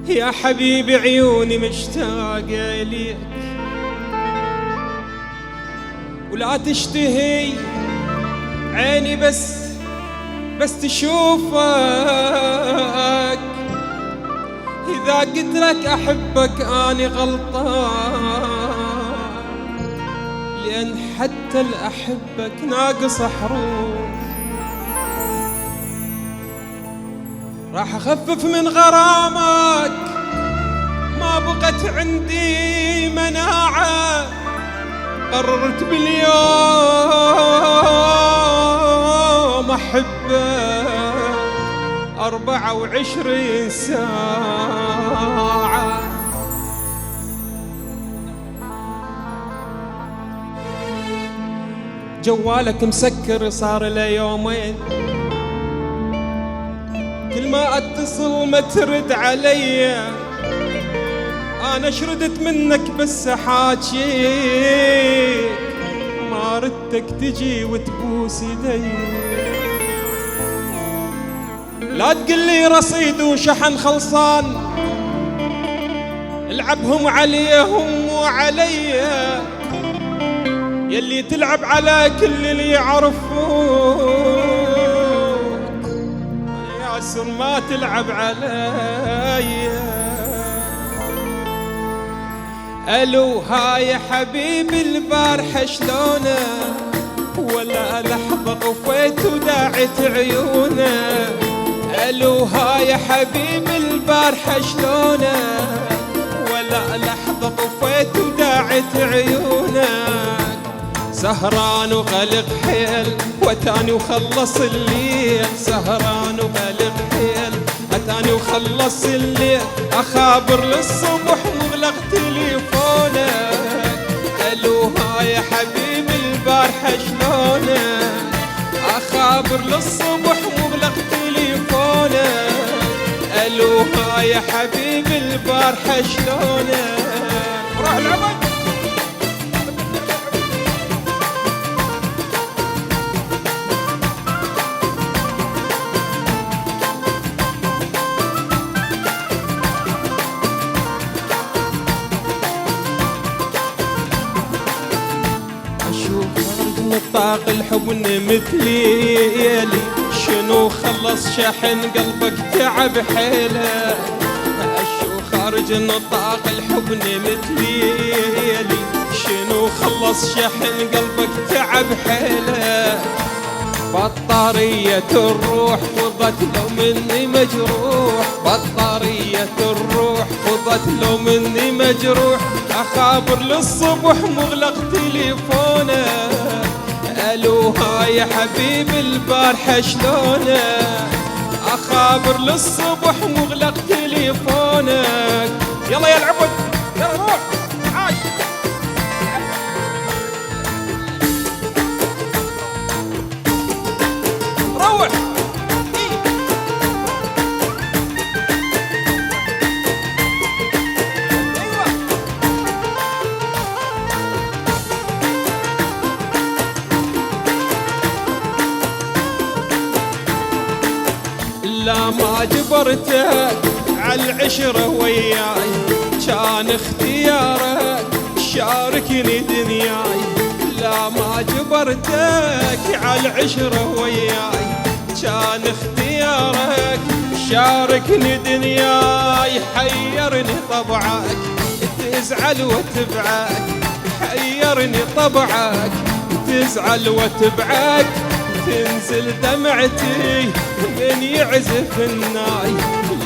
يا حبيبي عيوني مشتاقة ليك ولا تشتهي عيني بس تشوفك. إذا قلت لك أحبك أني غلطان، لأن حتى الأحبك ناقص حروف. راح أخفف من غرامك، ما بقت عندي مناعة. قررت باليوم أحبك 24 ساعة. جوالك مسكر صار لي يومين، كل ما اتصل ما ترد علي. انا شردت منك بس حاجيك، ما ردتك تجي وتبوس يدي. لا تقلي رصيد وشحن خلصان، العبهم عليهم وعلي. يلي تلعب على كل اللي يعرفوك، يا سر ما تلعب علي. الو هاي حبيبي البارحة شلونه، ولا لحظة طفيت وداعت عيونه. الو هاي حبيبي البارحة شلونه، ولا لحظة طفيت وداعت عيونه. سهران وغلق حيل وتاني وخلص الليل، سهران وغلق حيل اتاني وخلص الليل. اخابر للصبح مغلق تليفونك. الو هاي حبيبي البارحة شلونك، اخابر للصبح مغلق تليفونك. الو هاي حبيبي البارحة شلونك. روح العمل. طاق الحب مثلي، شنو خلص شحن قلبك تعب حيله. اشو خارج نطاق الحب مثلي، شنو خلص شحن قلبك تعب حيله. بطارية الروح فضت لو مني مجروح، بطارية الروح فضت لو مني مجروح. اخابر للصبح مغلق تليفونه. الو هاي حبيبي البارحة شلونك، اخابر للصبح مغلق تليفونك. يلا يا العبد يلا روح عاش. روح لا ما جبرتك عالعشرة وياي، كان اختيارك شاركني دنياي. لا ما جبرتك عالعشرة وياي، كان اختيارك شاركني دنياي. حيرني طبعك تزعل وتبعك، حيرني طبعك تزعل وتبعك. تنزل دمعتي من يعزف الناي.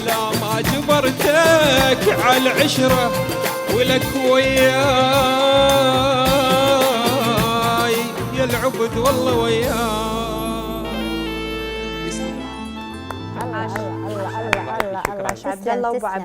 لا ما جبرتك عالعشرة ولك وياي، يا العبد والله وياي. الله الله الله الله الله الله. عبد الله وابو عبد